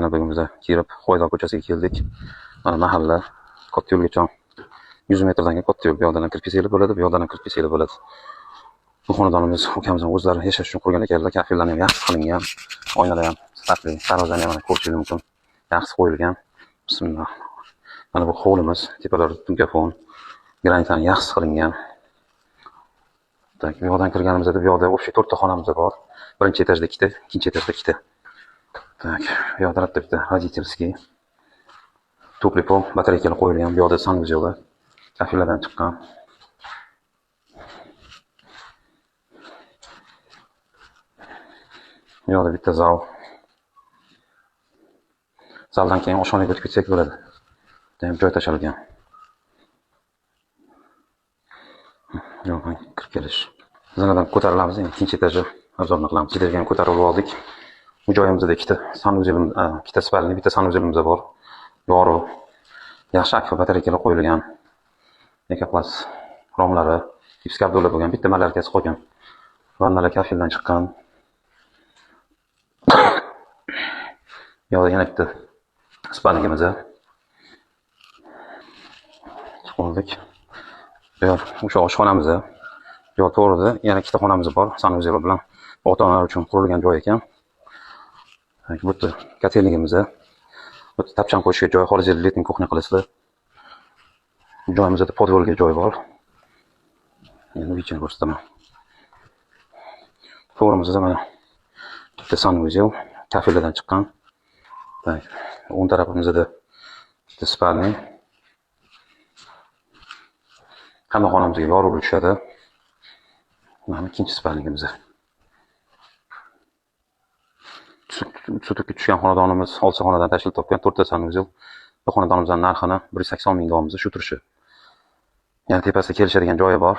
Zaynabligimizda kirib, Xo'jazor ko'chasiga keldik. Mana mahalla, katta yo'lgacha 100 metrdan katta yo'l. Bu yoqdan kirib kelsanglar bo'ladi, bu yoqdan kirib kelsanglar bo'ladi. Bu xonadonimiz ukamizning o'zlari yashash uchun qurgan ekanlar. Kafillarni ham yaxshi qilingan. Oynalar ham sifatli, darvozani ham ko'rishingiz mumkin. Yaxshi qo'yilgan. Bismillah. Mana bu hovlimiz, tepalar tunkafon, granitdan yaxshi qilingan. Tak, bu yoqdan kirganimizda bu yoqda общий 4 ta xonamiz bor. Birinchi etajda 2 ta, ikkinchi etajda 2 ta. Tak, bu yoqda bitta родительский. Tupli pol, batareykalar qo'yilgan. Bu yoqda sanuzeli. Kafillardan chiqqan. Bu yoqda bitta zal. Zaldan keyin oshxonaga o'tib ketsak bo'ladi. Ham joy tashalgan. Yo'qdan kirib kelish. Zinadan ko'tarilamiz, ikkinchi etajga arzon qilamiz. Etajga ko'tarib oldik. Bu joyimizda ikkita sanuzelimiz, ikkita spalni, bitta sanuzelimiz bor. Yorug'. Yaxshi akfa batareykalar qo'yilgan. Ekoplas romlari, gipskabdolar bo'lgan, bitta malarkasi qolgan. Vannalar kafildan chiqqan. Yo'qda yana bitta spalnimiz bor. Oldik. O'sha oshxonamiz, yo to'g'rida yana ikkita xonamiz bor, sanuzel bilan ota-onalar uchun qurilgan joy ekan. Bu yerda kotelligimiz, bu yerda tapchan qo'yishga joy, xorijlik letning kuxnya qilasizlar. Joyimizda podvolga joy bor. Endi uychani ko'rsataman. To'g'rimizda mana bitta sanuzel, kafillardan chiqqan. Tak, o'ng tarafimizda bitta spalni. Hamma xonamizga yorug'lik tushadi. Mana ikkinchi spalnimiz. Sutga tushgan xonadonimiz, olsa xonadan tashkil topgan 4 ta sanuzel. Bu xonadonimizning narxini 180 ming olamiz, shu turishi. Yani tepasida kelishadigan joyi bor.